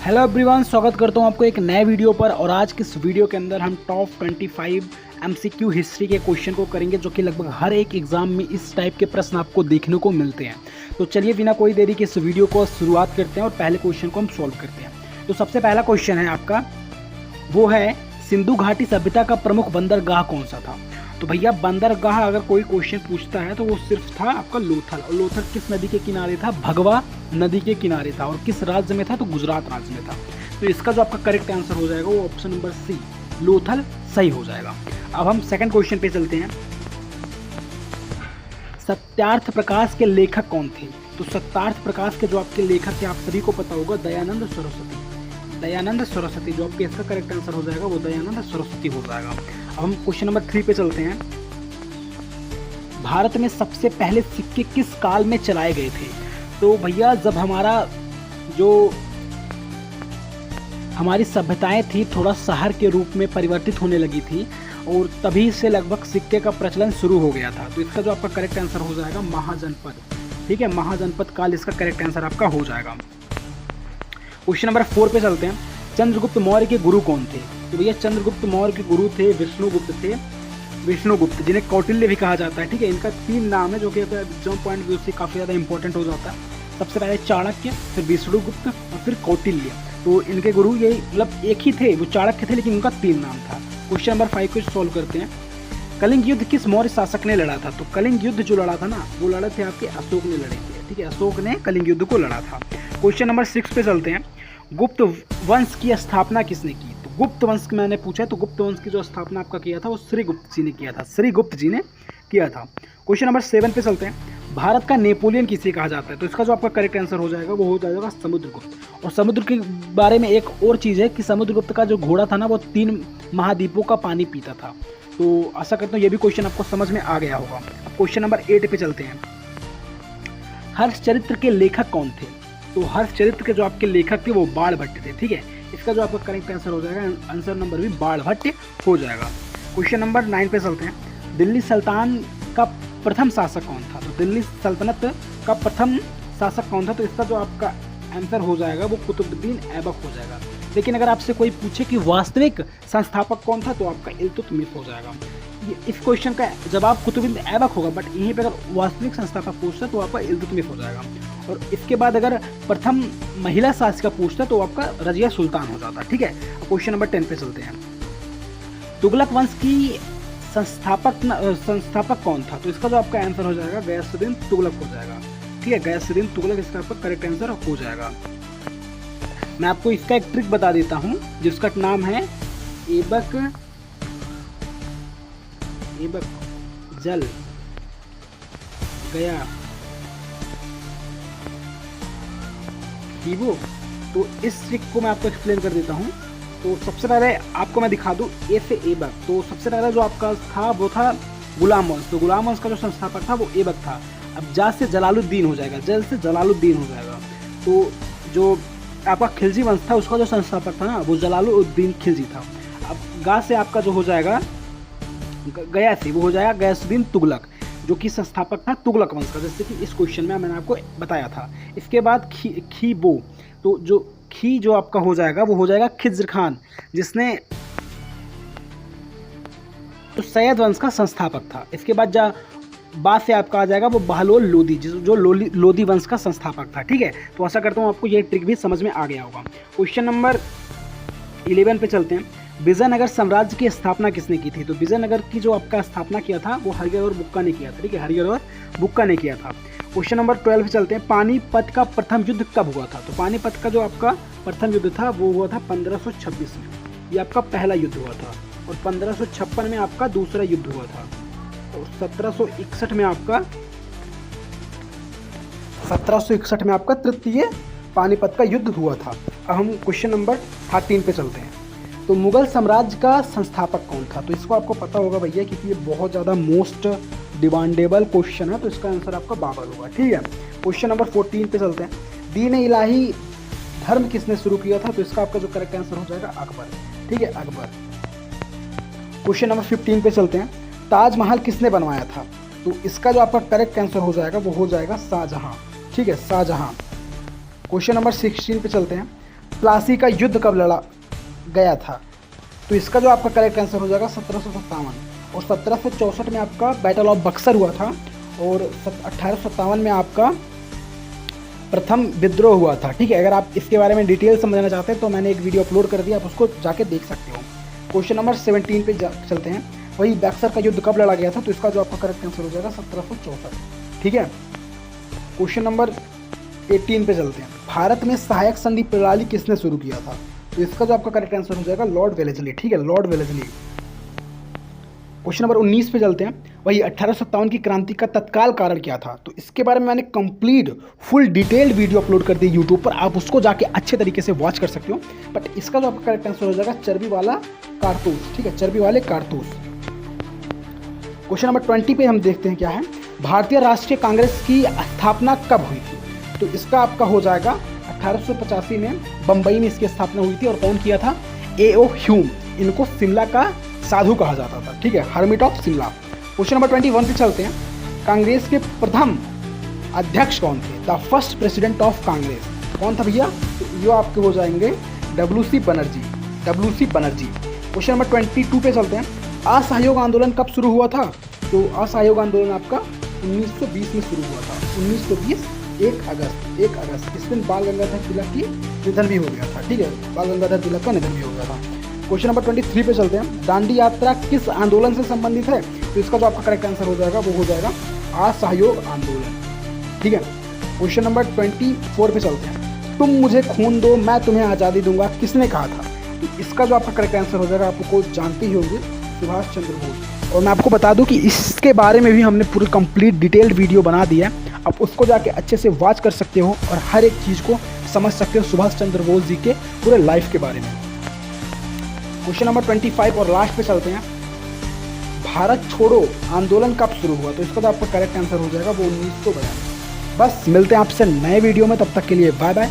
Hello everyone, स्वागत करता हूँ आपको एक नए वीडियो पर। और आज के इस वीडियो के अंदर हम टॉप 25 एमसीक्यू हिस्ट्री के क्वेश्चन को करेंगे, जो कि लगभग हर एक एग्जाम में इस टाइप के प्रश्न आपको देखने को मिलते हैं। तो चलिए बिना कोई देरी के इस वीडियो को शुरुआत करते हैं और पहले क्वेश्चन को हम सॉल्व करते हैं। तो सबसे पहला क्वेश्चन है आपका, वो है सिंधु घाटी सभ्यता का प्रमुख बंदरगाह कौन सा था। तो भैया बंदरगाह अगर कोई क्वेश्चन पूछता है तो वो सिर्फ था आपका लोथल। और लोथल किस नदी के किनारे था? भगवा नदी के किनारे था। और किस राज्य में था? तो गुजरात राज्य में था। तो इसका जो आपका करेक्ट आंसर हो जाएगा वो ऑप्शन नंबर सी, लोथल सही हो जाएगा। अब हम सेकंड क्वेश्चन पे चलते हैं। सत्यार्थ प्रकाश के लेखक कौन थे? तो सत्यार्थ प्रकाश के जो आपके लेखक थे आप सभी को पता होगा, दयानंद सरस्वती। दयानंद सरस्वती जो आपके इसका करेक्ट आंसर हो जाएगा वो दयानंद सरस्वती हो जाएगा। अब हम क्वेश्चन नंबर 3 पे चलते हैं। भारत में सबसे पहले सिक्के किस काल में चलाए गए थे? तो भैया जब हमारी सभ्यताएं थी थोड़ा शहर के रूप में परिवर्तित होने लगी थी, और तभी से लगभग सिक्के का प्रचलन शुरू हो गया था। तो इसका जो आपका करेक्ट आंसर हो जाएगा महाजनपद। ठीक है, महाजनपद काल इसका करेक्ट आंसर आपका हो जाएगा। क्वेश्चन नंबर 4 पे चलते हैं। चंद्रगुप्त मौर्य के गुरु कौन थे? तो भैया चंद्रगुप्त मौर्य के गुरु थे विष्णुगुप्त, जिन्हें कौटिल्य भी कहा जाता है। ठीक है, इनका 3 नाम है जो कि एग्जाम पॉइंट व्यू से काफ़ी ज़्यादा इंपॉर्टेंट हो जाता है। सबसे पहले चाणक्य, फिर विष्णुगुप्त और फिर कौटिल्य। तो इनके गुरु ये मतलब एक ही थे, वो चाणक्य थे, लेकिन उनका 3 नाम था। क्वेश्चन नंबर 5 को सॉल्व करते हैं। कलिंग युद्ध किस मौर्य शासक ने लड़ा था? तो कलिंग युद्ध जो लड़ा था ना, वो लड़े थे आपके अशोक ने लड़े थे। ठीक है, अशोक ने कलिंग युद्ध को लड़ा था। क्वेश्चन नंबर 6 पे चलते हैं। गुप्त वंश की स्थापना किसने की? तो गुप्त वंश की मैंने पूछा, तो गुप्त वंश की जो स्थापना आपका किया था वो श्रीगुप्त जी ने किया था। श्रीगुप्त जी ने किया था। क्वेश्चन नंबर 7 पे चलते हैं। भारत का नेपोलियन किसे कहा जाता है? तो इसका जो आपका करेक्ट आंसर हो जाएगा वो हो जाएगा समुद्रगुप्त। और समुद्र के बारे में एक और चीज़ है कि समुद्रगुप्त का जो घोड़ा था ना, वो 3 महाद्वीपों का पानी पीता था। तो आशा करता हूँ ये भी क्वेश्चन आपको समझ में आ गया होगा। अब क्वेश्चन नंबर 8 पे चलते हैं। हर्षचरित्र के लेखक कौन थे? तो हर्षचरित्र के जो आपके लेखक थे वो बाणभट्ट थे। ठीक है, इसका जो आपका करेक्ट आंसर हो जाएगा, आंसर नंबर भी बाणभट्ट हो जाएगा। क्वेश्चन नंबर 9 पे चलते हैं। दिल्ली सल्तान का प्रथम शासक कौन था? तो दिल्ली सल्तनत का प्रथम शासक कौन था? तो इसका जो आपका आंसर हो जाएगा वो कुतुबुद्दीन ऐबक हो जाएगा। लेकिन अगर आपसे कोई पूछे कि वास्तविक संस्थापक कौन था, तो आपका इल्तुतमिश हो जाएगा। इस क्वेश्चन का जवाब कुतुबुद्दीन ऐबक होगा, बट यहीं पे अगर वास्तविक संस्थापक पूछता तो आपका इल्तुतमिश हो जाएगा। और इसके बाद अगर प्रथम महिला शासिका पूछता तो आपका रजिया सुल्तान हो जाता। ठीक है, क्वेश्चन नंबर 10 पे चलते हैं। तुगलक वंश की संस्थापक कौन था? तो इसका जो आपका आंसर हो जाएगा गयासुद्दीन तुगलक हो जाएगा। ठीक है, गयासुद्दीन तुगलक इसका आपका करेक्ट आंसर हो जाएगा। मैं आपको इसका एक ट्रिक बता देता हूँ, जिसका नाम है ऐबक जल गया हीबो। तो इस ट्रिक को मैं आपको एक्सप्लेन कर देता हूँ। तो सबसे पहले आपको मैं दिखा दूँ ए से ऐबक। तो सबसे पहले जो आपका था वो था गुलाम वंश। तो गुलाम वंश का जो संस्थापक था वो ऐबक था। अब जा से जलालुद्दीन हो जाएगा, जल से जलालुद्दीन हो जाएगा। तो जो आपका खिलजी वंश था उसका जो संस्थापक था ना, वो जलालुद्दीन खिलजी था। अब गा से आपका जो हो जाएगा गया से, वो हो जाएगा गयासुद्दीन तुगलक, जो कि संस्थापक था तुगलक वंश का, जैसे कि इस क्वेश्चन में मैंने आपको बताया था। इसके बाद खीबो, तो जो खी जो आपका हो जाएगा वो हो जाएगा खिज्र खान, जिसने तो सैयद वंश का संस्थापक था। इसके बाद बाद से आपका आ जाएगा वो बहलोल लोदी, जो लोदी वंश का संस्थापक था। ठीक है, तो आशा करता हूँ आपको ये ट्रिक भी समझ में आ गया होगा। क्वेश्चन नंबर 11 पे चलते हैं। विजयनगर साम्राज्य की स्थापना किसने की थी? तो विजयनगर की जो आपका स्थापना किया था वो हरिहर और बुक्का ने किया था। ठीक है, हरिहर और बुक्का ने किया था। क्वेश्चन नंबर 12 पे चलते हैं। पानीपत का प्रथम युद्ध कब हुआ था? तो पानीपत का जो आपका प्रथम युद्ध था वो हुआ था 1526 में। ये आपका पहला युद्ध हुआ था। और 1556 में आपका दूसरा युद्ध हुआ था। और 1761 में आपका तृतीय पानीपत का युद्ध हुआ था। अब हम क्वेश्चन नंबर 13 पे चलते हैं। तो मुगल साम्राज्य का संस्थापक कौन था? तो इसको आपको पता होगा भैया, क्योंकि ये बहुत ज़्यादा मोस्ट डिमांडेबल क्वेश्चन है। तो इसका आंसर आपका बाबर होगा। ठीक है, क्वेश्चन नंबर 14 पे चलते हैं। दीन इलाही धर्म किसने शुरू किया था? तो इसका आपका जो करेक्ट आंसर हो जाएगा अकबर। ठीक है, अकबर। क्वेश्चन नंबर 15 पे चलते हैं। ताजमहल किसने बनवाया था? तो इसका जो आपका करेक्ट आंसर हो जाएगा वो हो जाएगा शाहजहां। ठीक है, शाहजहां। क्वेश्चन नंबर 16 पे चलते हैं। प्लासी का युद्ध कब लड़ा गया था? तो इसका जो आपका करेक्ट आंसर हो जाएगा 1757। और 1764 में आपका बैटल ऑफ बक्सर हुआ था। और 1857 में आपका प्रथम विद्रोह हुआ था। ठीक है, अगर आप इसके बारे में डिटेल समझना चाहते हैं तो मैंने एक वीडियो अपलोड कर दिया, आप उसको जाके देख सकते हो। क्वेश्चन नंबर 17 पे चलते हैं। वही बक्सर का युद्ध कब लड़ा गया था? तो इसका जो आपका करेक्ट आंसर हो जाएगा 1764। ठीक है, क्वेश्चन नंबर 18 पे चलते हैं। भारत में सहायक संधि प्रणाली किसने शुरू किया था? तो इसका जो आपका करेक्ट आंसर हो जाएगा लॉर्ड वेलेस्ली। ठीक है, लॉर्ड वेलेस्ली। क्वेश्चन नंबर 19 पे चलते हैं। वही 1857 की क्रांति का तत्काल कारण क्या था? तो इसके बारे में मैंने complete full detailed video upload कर दी यूट्यूब पर, आप उसको जाके अच्छे तरीके से वॉच कर सकते हो। बट इसका जो आपका करेक्ट आंसर हो जाएगा चर्बी वाला कारतूस। ठीक है, चर्बी वाले कारतूस। क्वेश्चन नंबर 20 पे हम देखते हैं क्या है। भारतीय राष्ट्रीय कांग्रेस की स्थापना कब हुई थी? तो इसका आपका हो जाएगा 1885 में बम्बई में इसकी स्थापना हुई थी। और कौन किया था? A.O. ह्यूम। इनको शिमला का साधु कहा जाता था। ठीक है, hermit of Shimla. Question number 21 पे चलते हैं। कांग्रेस के प्रथम अध्यक्ष कौन थे? The first president of Congress कौन था भैया? तो ये आपके हो जाएंगे WC Banerjee. WC Banerjee. Question number 22 पे चलते हैं। असहयोग आंदोलन कब शुरू हुआ था? तो असहयोग आंदोलन आपका 1920 में शुरू हुआ था। 1920 1 अगस्त। इस दिन बाल गंगाधर तिलक की निधन भी हो गया था। ठीक है, बाल गंगाधर तिलक का निधन भी हो गया था। क्वेश्चन नंबर 23 पे चलते हैं। दांडी यात्रा किस आंदोलन से संबंधित है? तो इसका जो आपका करेक्ट आंसर हो जाएगा वो हो जाएगा असहयोग आंदोलन। ठीक है, क्वेश्चन नंबर 24 पे चलते हैं। तुम मुझे खून दो मैं तुम्हें आज़ादी दूंगा किसने कहा था? तो इसका जो आपका करेक्ट आंसर हो जाएगा, आपको जानते ही होंगे, सुभाष चंद्र बोस। और मैं आपको बता दूं कि इसके बारे में भी हमने पूरी कंप्लीट डिटेल्ड वीडियो बना दिया है, आप उसको जाके अच्छे से वॉच कर सकते हो और हर एक चीज़ को समझ सकते हो सुभाष चंद्र बोस जी के पूरे लाइफ के बारे में। क्वेश्चन नंबर 25 और लास्ट पे चलते हैं। भारत छोड़ो आंदोलन कब शुरू हुआ? तो इसका तो आपका करेक्ट आंसर हो जाएगा वो 1992। बस मिलते हैं आपसे नए वीडियो में, तब तक के लिए बाय बाय।